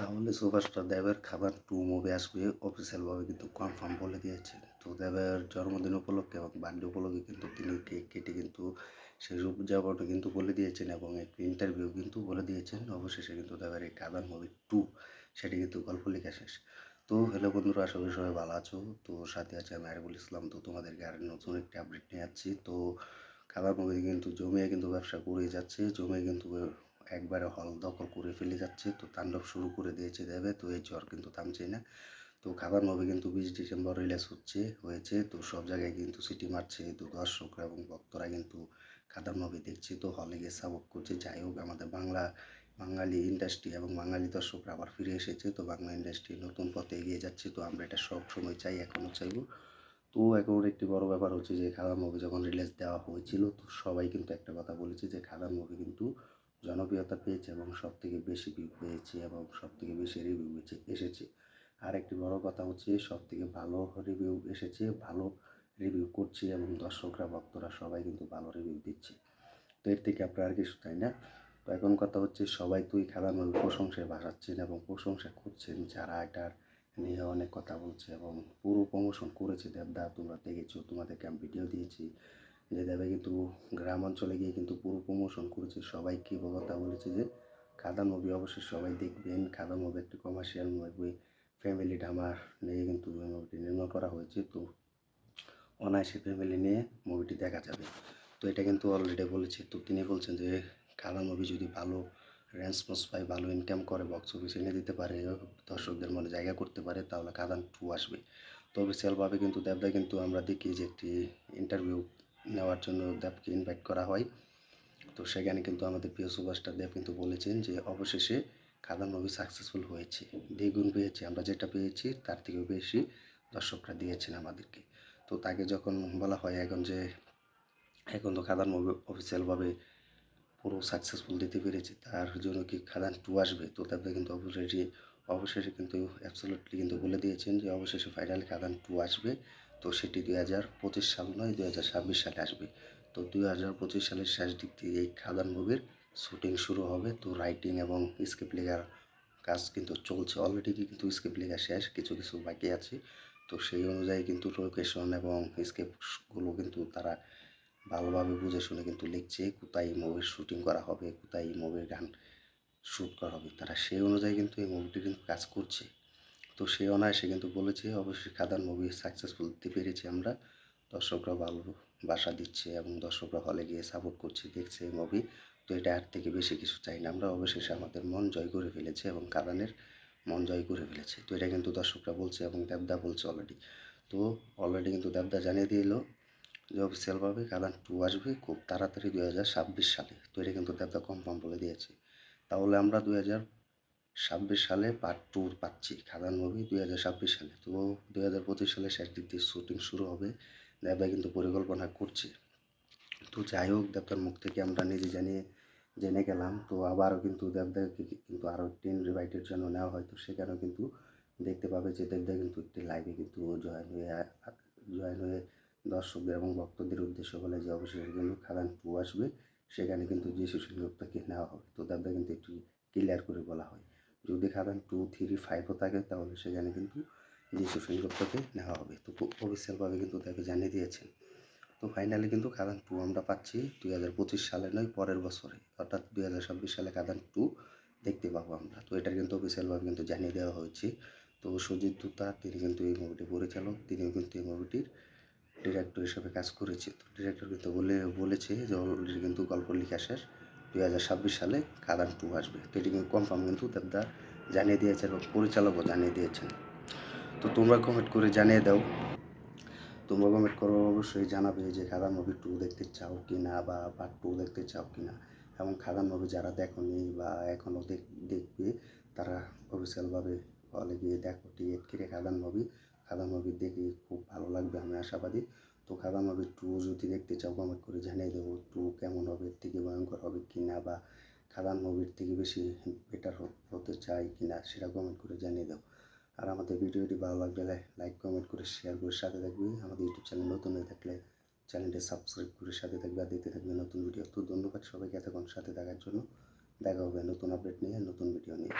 তাহলে সুপারস্টার দেবের খাবার 2 মুভি আসবে অফিসিয়ালভাবে কিন্তু কনফার্ম বলে দিয়েছেন। তো দেবের জন্মদিন উপলক্ষে এবং বার্থডে উপলক্ষে কিন্তু তিনি কেক কেটে কিন্তু সেই উদযাপনটা কিন্তু বলে দিয়েছেন এবং একটি ইন্টারভিউ কিন্তু বলে দিয়েছেন। অবশেষে কিন্তু দেবের এই খাবার মুভি 2 সেটি কিন্তু গল্প লেখা শেষ। তো হ্যালো বন্ধুরা, আশা করি সবাই ভালো আছো। তো সাথে আছে আমি আরিফুল ইসলাম। তো তোমাদেরকে আর নতুন একটি আপডেট নিয়ে যাচ্ছি। তো খাবার মুভি কিন্তু জমিয়ে কিন্তু ব্যবসা করে যাচ্ছে, জমিয়ে কিন্তু একবারে হল দখল করে ফেলে যাচ্ছে। তো তাণ্ডব শুরু করে দিয়েছে দেবে। তো এই জ্বর কিন্তু থামছে না। তো খাবার মুভি কিন্তু 20 ডিসেম্বর রিলিজ হয়েছে। তো সব জায়গায় কিন্তু সিটি মারছে। তো দর্শকরা এবং ভক্তরা কিন্তু খাবার মুভি দেখছে, তো হলে গিয়ে সাপোর্ট করছে। যাই হোক, আমাদের বাঙালি ইন্ডাস্ট্রি এবং বাঙালি দর্শকরা আবার ফিরে এসেছে। তো বাংলা ইন্ডাস্ট্রি নতুন পথে এগিয়ে যাচ্ছে। তো আমরা এটা সব সময় চাই, এখনও চাইবো। তো এখন একটি বড় ব্যাপার হচ্ছে যে খাদান মুভি যখন রিলিজ দেওয়া হয়েছিল, তো সবাই কিন্তু একটা কথা বলেছে যে খাদান মুভি কিন্তু জনপ্রিয়তা পেয়েছে এবং সব থেকে বেশি ভিউ পেয়েছে এবং সব থেকে বেশি রিভিউ এসেছে। আর একটি বড় কথা হচ্ছে সব থেকে ভালো রিভিউ এসেছে, ভালো রিভিউ করছে এবং দর্শকরা ভক্তরা সবাই কিন্তু ভালো রিভিউ দিচ্ছে। তো এর থেকে আপনার আর কিছু চাই না। তো এখন কথা হচ্ছে সবাই তুই খাদান মুভি প্রশংসায় ভাসাচ্ছেন এবং প্রশংসা করছেন, যারা এটার নিয়ে অনেক কথা বলছে এবং পুরো প্রমোশন করেছে দেবদা। তোমরা দেখেছো, তোমাদেরকে আমি ভিডিও দিয়েছি যে দেবে কিন্তু গ্রাম অঞ্চলে গিয়ে কিন্তু পুরো প্রমোশন করেছে। সবাইকে কথা বলেছে যে খাদান মুভি অবশ্যই সবাই দেখবেন। খাদান মুভি একটি কমার্শিয়াল মুভি, ফ্যামিলি ড্রামা নিয়ে কিন্তু এই মুভিটি নির্মাণ করা হয়েছে। তো অনায়াসে ফ্যামিলি নিয়ে মুভিটি দেখা যাবে। তো এটা কিন্তু অলরেডি বলেছে। তো তিনি বলছেন যে খাদান মুভি যদি ভালো রেসপন্স পায়, ভালো ইনকাম করে, বক্স অফিস এনে দিতে পারে, দর্শকদের মনে জায়গা করতে পারে, তাহলে খাদান 2 আসবে। তো অফিসিয়ালভাবে কিন্তু দেবদা কিন্তু আমরা দেখি যে একটি ইন্টারভিউ নেওয়ার জন্য দেবকে ইনভাইট করা হয়। তো সেখানে কিন্তু আমাদের প্রিয় সুপারস্টার দেব কিন্তু বলেছেন যে অবশেষে খাদান মুভি সাকসেসফুল হয়েছে, দ্বিগুণ পেয়েছে, আমরা যেটা পেয়েছি তার থেকেও বেশি দর্শকরা দিয়েছেন আমাদেরকে। তো তাকে যখন বলা হয় এখন তো খাদান মুভি অফিসিয়ালভাবে পুরো সাকসেসফুল দিতে পেরেছে, তার জন্য কি খাদান 2 আসবে? তো তারপরে কিন্তু অবশেষে কিন্তু অ্যাবসলিউটলি কিন্তু বলে দিয়েছেন যে অবশেষে ফাইনালি খাদান 2 আসবে। তো সেটি 2025 সাল নয়, 2026 সালে আসবে। তো 2025 সালের শেষ দিক থেকে এই খাদান মুভির শুটিং শুরু হবে। তো রাইটিং এবং স্ক্রিপ্ট লেখার কাজ কিন্তু চলছে অলরেডি, কিন্তু স্ক্রিপ্ট লেখা শেষ, কিছু কিছু বাকি আছে। তো সেই অনুযায়ী কিন্তু লোকেশন এবং স্ক্রিপ্টগুলো কিন্তু তারা ভালোভাবে বুঝে শুনে কিন্তু লিখছে, কোথায় মুভির শুটিং করা হবে, কোথায় মুভির গান শ্যুট করা হবে, তারা সেই অনুযায়ী কিন্তু এই মুভিটি কিন্তু কাজ করছে। তো সেই অনায়াসে কিন্তু বলেছে অবশ্যই খাদান মুভি সাকসেসফুল দিতে পেরেছি আমরা। দর্শকরা ভালোবাসা দিচ্ছে এবং দর্শকরা হলে গিয়ে সাপোর্ট করছে, দেখছে এই মুভি। তো এটা আর থেকে বেশি কিছু চাই না, আমরা অবশেষে আমাদের মন জয় করে ফেলেছে এবং খাদানের মন জয় করে ফেলেছে। তো এটা কিন্তু দর্শকরা বলছে এবং দেবদা বলছে অলরেডি। তো অলরেডি কিন্তু দেবদা জানিয়ে দিল যে অফিসিয়ালভাবে খাদান 2 আসবে খুব তাড়াতাড়ি 2026 সালে। তো এটা কিন্তু দেবদা কনফার্ম বলে দিয়েছে। তাহলে আমরা 2026 সালে পার্ট 2 পাচ্ছি খাদান মুভি 2026 সালে। তো 2025 সালে শেষ দিক দিয়ে শুটিং শুরু হবে, দেবদা কিন্তু পরিকল্পনা করছে। তো যাই হোক, দেবদার মুখ থেকে আমরা নিজে জেনে গেলাম। তো আবারও কিন্তু দেবদাকে কিন্তু আরও একটি ইনভাইটের জন্য নেওয়া হয়। তো সেখানেও কিন্তু দেখতে পাবে যে দেবদা কিন্তু একটি লাইভে কিন্তু জয়েন হয়ে দর্শকদের এবং ভক্তদের উদ্দেশ্য বলে যে অবশেষে কিন্তু খাদান 2 আসবে, সেখানে কিন্তু যিশু সেনগুপ্তকে নেওয়া হবে। তো দেবদা কিন্তু একটু ক্লিয়ার করে বলা হয়, যদি খাদান 2, 3, 5ও থাকে তাহলে সেখানে কিন্তু যিশু সেনগুপ্তকে নেওয়া হবে। তো অফিসিয়ালভাবে কিন্তু তাকে জানিয়ে দিয়েছেন। তো ফাইনালি কিন্তু খাদান 2 আমরা পাচ্ছি 2025 সালে নয়, পরের বছরে, অর্থাৎ 2026 সালে খাদান 2 দেখতে পাবো আমরা। তো এটার কিন্তু অফিসিয়ালভাবে কিন্তু জানিয়ে দেওয়া হয়েছে। তো সুজিত দত্তা তিনি কিন্তু এই মুভিটির পরিচালক, তিনিও কিন্তু এই মুভিটির ডিরেক্টর হিসেবে কাজ করেছে। তো ডিরেক্টর কিন্তু বলেছে যে অলরেডি কিন্তু গল্প লেখা শেষ, 2026 সালে খাদান 2 আসবে। তো এটি কিন্তু কনফার্ম কিন্তু দেবদা জানিয়ে দিয়েছেন এবং পরিচালকও জানিয়ে দিয়েছেন। তো তোমরা কমেন্ট করে জানিয়ে দাও, তোমরা কমেন্ট করো, অবশ্যই জানাবে যে খাদান মুভি 2 দেখতে চাও কি না, বা পার্ট 2 দেখতে চাও কি না। এবং খাদান মুভি যারা দেখোনি বা এখনও দেখবে, তারা অফিসিয়ালভাবে হলে গিয়ে দেখো, টিকিট কিনে খাদান মুভি দেখে খুব ভালো লাগবে, আমি আশাবাদী। তো খাদান মুভি 2 যদি দেখতে চাও কমেন্ট করে জানিয়ে দেবো 2 কেমন হবে, এর থেকে ভয়ঙ্কর হবে কি না, বা খাদান মুভির থেকে বেশি বেটার হতে চাই কি না, সেটা কমেন্ট করে জানিয়ে দাও। আর আমাদের ভিডিওটি ভালো লাগলে লাইক কমেন্ট করে শেয়ার করে সাথে থাকবে। আমাদের ইউটিউব চ্যানেল নতুন হয়ে থাকলে চ্যানেলটি সাবস্ক্রাইব করে সাথে থাকবে আর দেখতে থাকবে নতুন ভিডিও। তো ধন্যবাদ সবাইকে এতক্ষণ সাথে থাকার জন্য। দেখা হবে নতুন আপডেট নিয়ে, নতুন ভিডিও নিয়ে।